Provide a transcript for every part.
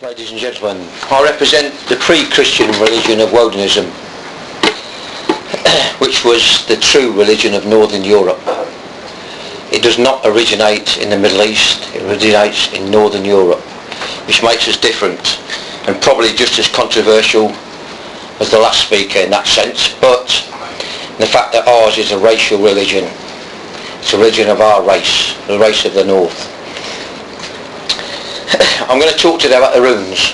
Ladies and gentlemen, I represent the pre-Christian religion of Wodenism, which was the true religion of Northern Europe. It does not originate in the Middle East, it originates in Northern Europe, which makes us different and probably just as controversial as the last speaker in that sense, but the fact that ours is a racial religion. It's a religion of our race, the race of the North. I'm going to talk today about the runes,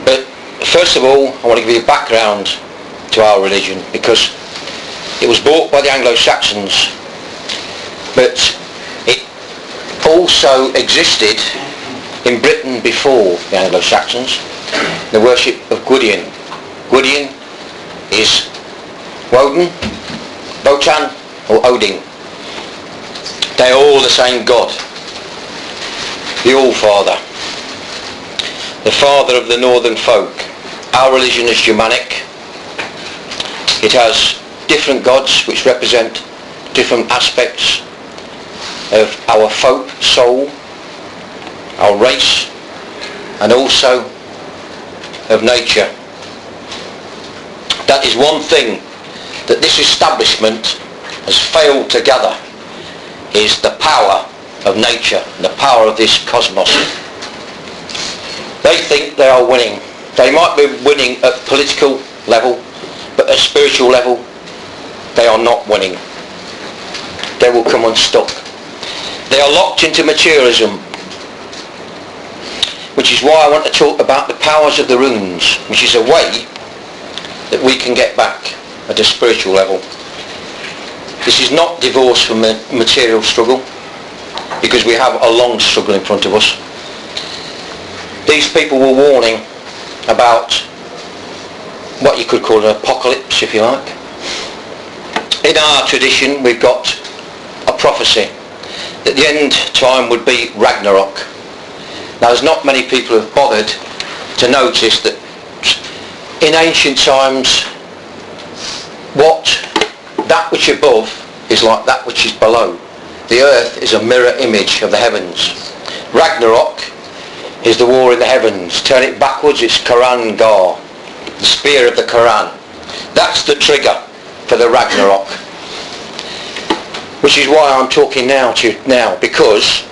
but first of all I want to give you a background to our religion, because it was brought by the Anglo-Saxons, but it also existed in Britain before the Anglo-Saxons, the worship of Gwydion. Gwydion is Woden, Wotan or Odin. They are all the same God, the All-Father, the father of the northern folk. Our religion is Germanic. It has different gods which represent different aspects of our folk, soul, our race, and also of nature. That is one thing that this establishment has failed to gather, is the power of nature, the power of this cosmos. They think they are winning. They might be winning at political level, but at spiritual level they are not winning. They will come unstuck. They are locked into materialism, which is why I want to talk about the powers of the runes, which is a way that we can get back at a spiritual level. This is not divorced from a material struggle, because we have a long struggle in front of us. These people were warning about what you could call an apocalypse, if you like. In our tradition we've got a prophecy that the end time would be Ragnarok. Now there's not many people who have bothered to notice that in ancient times that which above is like that which is below. The earth is a mirror image of the heavens. Ragnarok is the war in the heavens. Turn it backwards, it's Quran Gar, the spear of the Quran. That's the trigger for the Ragnarok. Which is why I'm talking now, because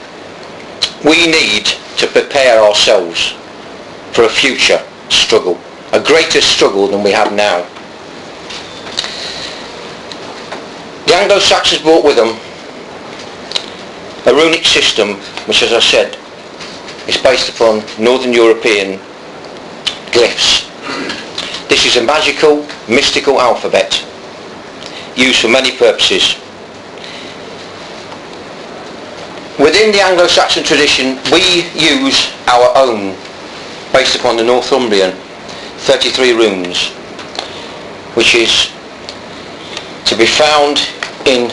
we need to prepare ourselves for a future struggle, a greater struggle than we have now. The Anglo-Saxons brought with them a runic system which, as I said, is based upon Northern European glyphs. This is a magical, mystical alphabet used for many purposes. Within the Anglo-Saxon tradition we use our own, based upon the Northumbrian 33 runes, which is to be found in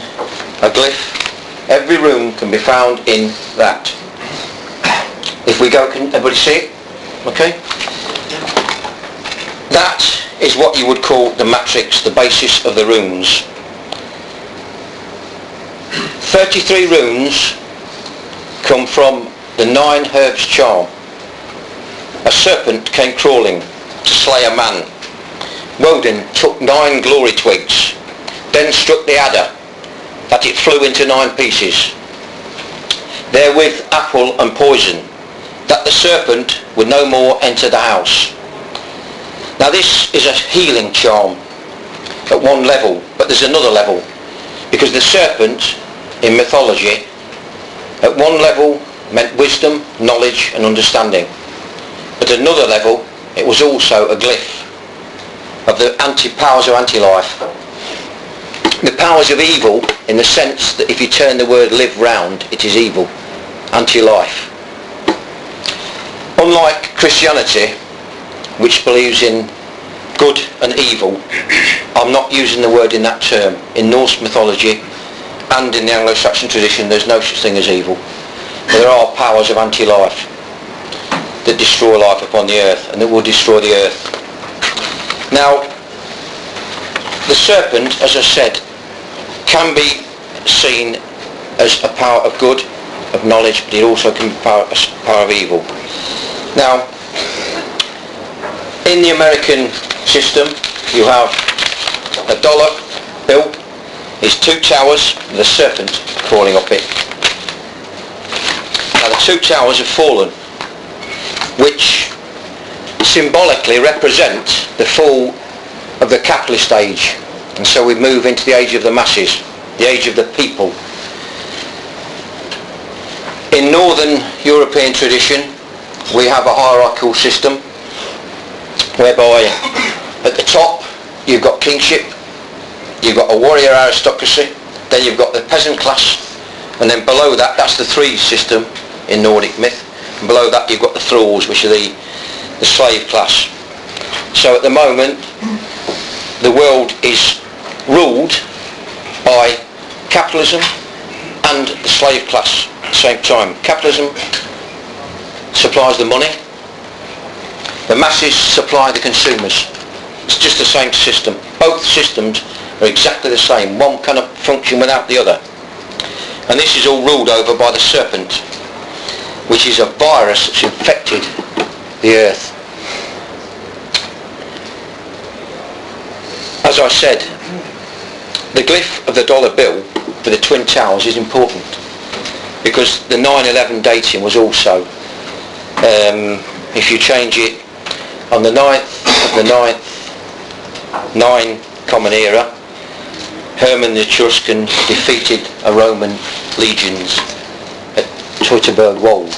a glyph. Every rune can be found in that. If we go, can everybody see it? Okay? That is what you would call the matrix, the basis of the runes. 33 runes come from the 9 herbs charm. A serpent came crawling to slay a man. Woden took 9 glory twigs, then struck the adder, that it flew into 9 pieces. Therewith apple and poison, that the serpent would no more enter the house. Now this is a healing charm at one level, but there's another level, because the serpent in mythology at one level meant wisdom, knowledge and understanding. At another level it was also a glyph of the powers of anti-life. The powers of evil, in the sense that if you turn the word live round, it is evil, anti-life. Unlike Christianity, which believes in good and evil, I'm not using the word in that term. In Norse mythology and in the Anglo-Saxon tradition there's no such thing as evil. But there are powers of anti-life that destroy life upon the earth, and that will destroy the earth. Now, the serpent, as I said, can be seen as a power of good, of knowledge, but it also can be a power of evil. Now, in the American system, you have a dollar bill. It's two towers with a serpent crawling up it. Now the two towers have fallen, which symbolically represent the fall of the capitalist age, and so we move into the age of the masses, the age of the people. In Northern European tradition, we have a hierarchical system whereby at the top you've got kingship, you've got a warrior aristocracy, then you've got the peasant class, and then below that, that's the threes system in Nordic myth, and below that you've got the thralls, which are the slave class. So at the moment the world is ruled by capitalism and the slave class at the same time. Capitalism supplies the money, the masses supply the consumers. It's just the same system. Both systems are exactly the same. One cannot function without the other. And this is all ruled over by the serpent, which is a virus that's infected the earth. As I said, the glyph of the dollar bill for the Twin Towers is important because the 9/11 dating was also, if you change it on the 9th of the 9th, 9 Common Era, Hermann the Etruscan defeated a Roman legions at Teutoburg Wold.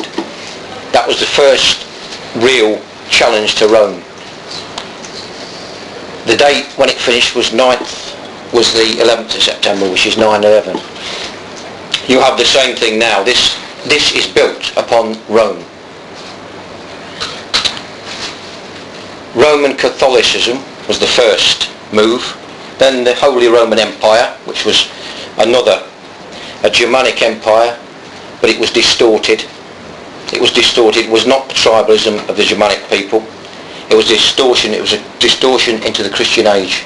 That was the first real challenge to Rome. The date when it finished was the 11th of September, which is 9/11. You have the same thing now. This is built upon Rome. Roman Catholicism was the first move, then the Holy Roman Empire, which was a Germanic empire, but it was distorted. It was not the tribalism of the Germanic people. It was distortion. It was a distortion into the Christian age.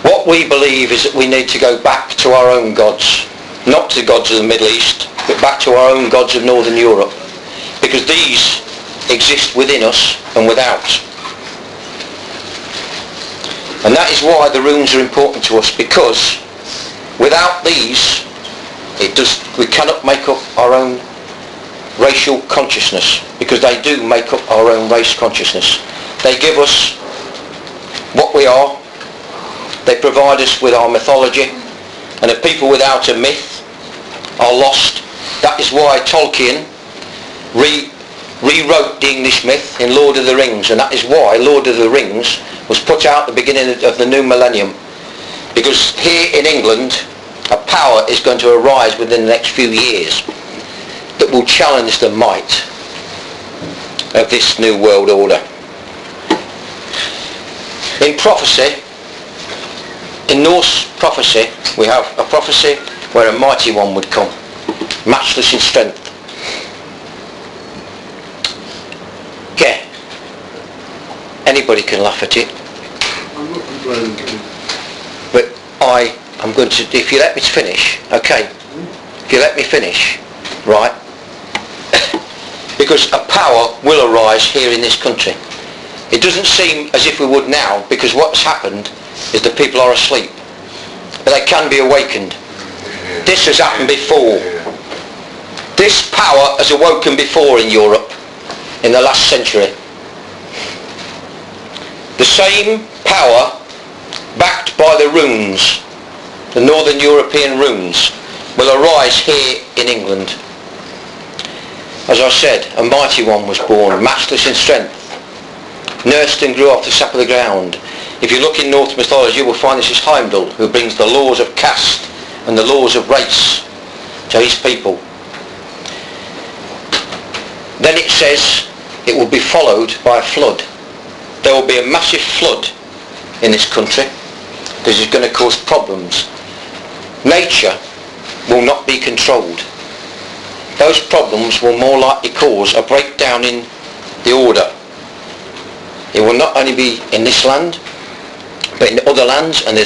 What we believe is that we need to go back to our own gods, not to the gods of the Middle East, but back to our own gods of Northern Europe, because these exist within us and without. And that is why the runes are important to us, because without these we cannot make up our own racial consciousness, because they do make up our own race consciousness. They give us what we are, they provide us with our mythology, and a people without a myth are lost. That is why Tolkien rewrote the English myth in Lord of the Rings, and that is why Lord of the Rings was put out at the beginning of the new millennium, because here in England a power is going to arise within the next few years that will challenge the might of this new world order. In prophecy, in Norse prophecy, we have a prophecy where a mighty one would come, matchless in strength. Yeah, anybody can laugh at it. I'm not complaining. But I'm going to, if you let me finish, okay, if you let me finish, right, because a power will arise here in this country. It doesn't seem as if we would now, because what's happened is the people are asleep, but they can be awakened. This has happened before. This power has awoken before in Europe in the last century. The same power, backed by the runes, the Northern European runes, will arise here in England. As I said, a mighty one was born, matchless in strength, nursed and grew off the sap of the ground. If you look in Norse mythology, you will find this is Heimdall, who brings the laws of caste and the laws of race to his people. Then it says it will be followed by a flood. There will be a massive flood in this country. This is going to cause problems. Nature will not be controlled. Those problems will more likely cause a breakdown in the order. It will not only be in this land, but in other lands, and there's